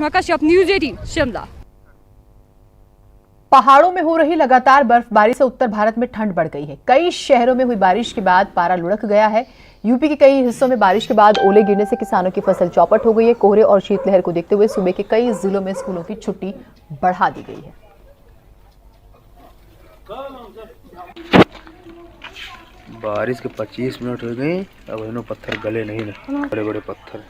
Kashyap, news 18 Shimla. पहाड़ों में हो रही लगातार बर्फबारी से उत्तर भारत में ठंड बढ़ गई है। कई शहरों में हुई बारिश के बाद पारा लुढ़क गया है। यूपी के कई हिस्सों में बारिश के बाद ओले गिरने से किसानों की फसल चौपट हो गई है। कोहरे और शीतलहर को देखते हुए सूबे के कई जिलों में स्कूलों की छुट्टी बढ़ा दी गई है। बारिश के 25 मिनट हो गए, अब इन्हों पत्थर गले नहीं ना, बड़े बड़े पत्थर।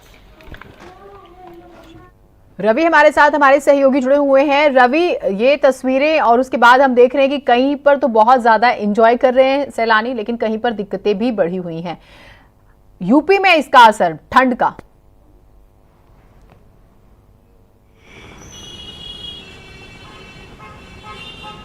रवि हमारे साथ, हमारे सहयोगी जुड़े हुए हैं। रवि, ये तस्वीरें और उसके बाद हम देख रहे हैं कि कहीं पर तो बहुत ज्यादा एंजॉय कर रहे हैं सैलानी, लेकिन कहीं पर दिक्कतें भी बढ़ी हुई हैं। यूपी में इसका असर ठंड का।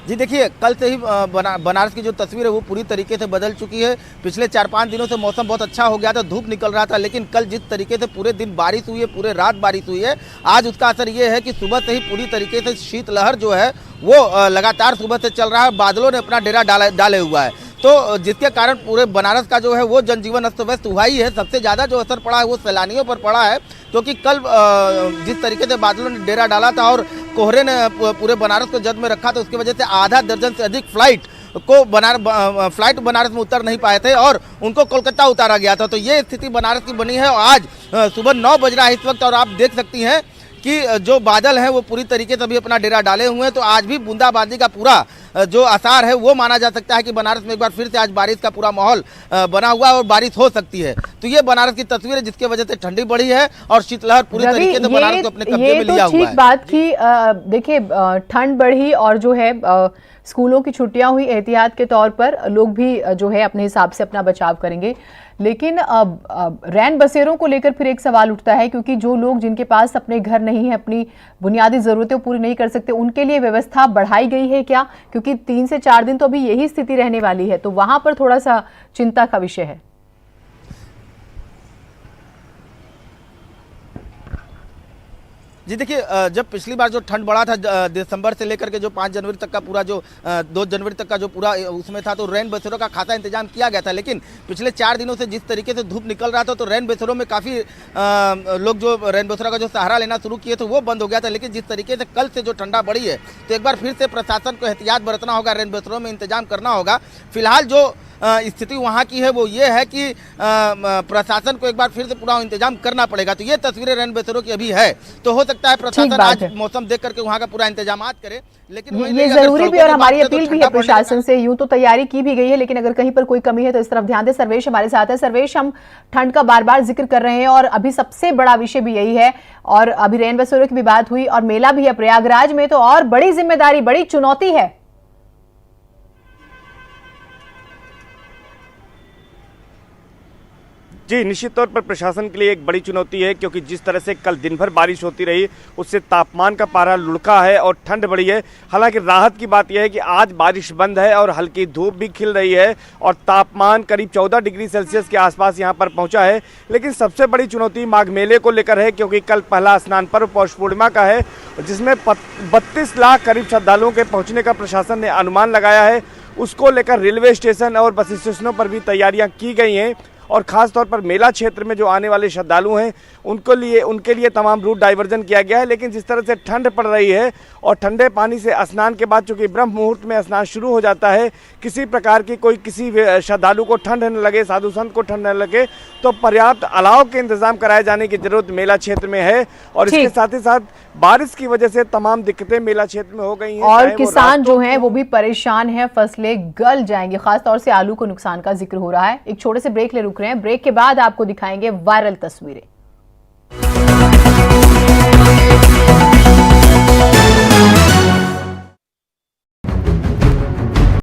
जी देखिए, कल से ही बनारस की जो तस्वीर है वो पूरी तरीके से बदल चुकी है। पिछले 4-5 दिनों से मौसम बहुत अच्छा हो गया था, धूप निकल रहा था, लेकिन कल जिस तरीके से पूरे दिन बारिश हुई है, पूरे रात बारिश हुई है, आज उसका असर ये है कि सुबह से ही पूरी तरीके से शीतलहर जो है वो लगातार सुबह से चल रहा है। बादलों ने अपना डेरा डाले हुआ है, तो जिसके कारण पूरे बनारस का जो है वो जनजीवन अस्त व्यस्त हुआ ही है। सबसे ज़्यादा जो असर पड़ा है वो सैलानियों पर पड़ा है, क्योंकि कल जिस तरीके से बादलों ने डेरा डाला था और कोहरे ने पूरे बनारस को जद में रखा, तो उसकी वजह से आधा दर्जन से अधिक फ्लाइट बनारस में उतर नहीं पाए थे और उनको कोलकाता उतारा गया था। तो ये स्थिति बनारस की बनी है। और आज सुबह 9 बज रहा है इस वक्त, और आप देख सकती हैं कि जो बादल हैं वो पूरी तरीके से अभी अपना डेरा डाले हुए हैं। तो आज भी बूंदाबांदी का पूरा जो आसार है वो माना जा सकता है कि बनारस में एक बार फिर से आज बारिश का पूरा माहौल बना हुआ है और बारिश हो सकती है। तो ये बनारस की तस्वीर है, जिसकी वजह से ठंडी बढ़ी है और शीतलहर पूरी तरीके से बनारस को अपने कब्जे में लिया हुआ है। ठीक बात की, देखिए ठंड बढ़ी और जो है स्कूलों की छुट्टियां हुई, एहतियात के तौर पर लोग भी जो है अपने हिसाब से अपना बचाव करेंगे। लेकिन रैन बसेरों को लेकर फिर एक सवाल उठता है, क्योंकि जो लोग जिनके पास अपने घर नहीं है, अपनी बुनियादी जरूरतें पूरी नहीं कर सकते, उनके लिए व्यवस्था बढ़ाई गई है क्या? क्योंकि 3 से 4 दिन तो अभी यही स्थिति रहने वाली है, तो वहां पर थोड़ा सा चिंता का विषय है। जी देखिए, जब पिछली बार जो ठंड बढ़ा था दिसंबर से लेकर के जो 5 जनवरी तक का पूरा जो 2 जनवरी तक का जो पूरा उसमें था, तो रैन बसेरों का खासा इंतजाम किया गया था। लेकिन पिछले 4 दिनों से जिस तरीके से धूप निकल रहा था, तो रैन बसेरों में काफ़ी लोग जो रैन बसेरों का जो सहारा लेना शुरू किए थे वो बंद हो गया था। लेकिन जिस तरीके से कल से जो ठंडा बढ़ी है, तो एक बार फिर से प्रशासन को एहतियात बरतना होगा, रैन बसेरों में इंतजाम करना होगा। फिलहाल जो स्थिति वहाँ की है वो ये है कि प्रशासन को एक बार फिर से पूरा इंतजाम करना पड़ेगा। तो ये तस्वीरें रैन बसेरों की अभी है, तो हो सकता है प्रशासन आज मौसम देख करके वहाँ का पूरा इंतजाम करे। लेकिन ये जरूरी भी और हमारी अपील भी है प्रशासन से। यूं तो तैयारी की भी गई है, लेकिन अगर कहीं पर कोई कमी है तो इस तरफ ध्यान दे। सर्वेश हमारे साथ है। सर्वेश, हम ठंड का बार बार जिक्र कर रहे हैं और अभी सबसे बड़ा विषय भी यही है, और अभी रैन बसेरों की भी बात हुई और मेला भी है प्रयागराज में, तो और बड़ी जिम्मेदारी, बड़ी चुनौती है। जी, निश्चित तौर पर प्रशासन के लिए एक बड़ी चुनौती है, क्योंकि जिस तरह से कल दिन भर बारिश होती रही उससे तापमान का पारा लुढ़का है और ठंड बढ़ी है। हालांकि राहत की बात यह है कि आज बारिश बंद है और हल्की धूप भी खिल रही है और तापमान करीब 14 डिग्री सेल्सियस के आसपास यहां पर पहुंचा है। लेकिन सबसे बड़ी चुनौती माघ मेले को लेकर है, क्योंकि कल पहला स्नान पर्व पौष पूर्णिमा का है, जिसमें 32 लाख करीब श्रद्धालुओं के पहुँचने का प्रशासन ने अनुमान लगाया है। उसको लेकर रेलवे स्टेशन और बस स्टेशनों पर भी तैयारियाँ की गई हैं और ख़ास तौर पर मेला क्षेत्र में जो आने वाले श्रद्धालु हैं उनके लिए तमाम रूट डाइवर्जन किया गया है। लेकिन जिस तरह से ठंड पड़ रही है और ठंडे पानी से स्नान के बाद चूँकि ब्रह्म मुहूर्त में स्नान शुरू हो जाता है, किसी प्रकार की किसी श्रद्धालु को ठंड न लगे, साधु संत को ठंड न लगे, तो पर्याप्त अलाव के इंतजाम कराए जाने की जरूरत मेला क्षेत्र में है। और इसके साथ ही साथ बारिश की वजह से तमाम दिक्कतें मेला क्षेत्र में हो गई हैं और किसान जो हैं वो भी परेशान हैं, फसलें गल जाएंगी। खासतौर से आलू को नुकसान का जिक्र हो रहा है। एक छोटे से ब्रेक ले रुक रहे हैं, ब्रेक के बाद आपको दिखाएंगे वायरल तस्वीरें।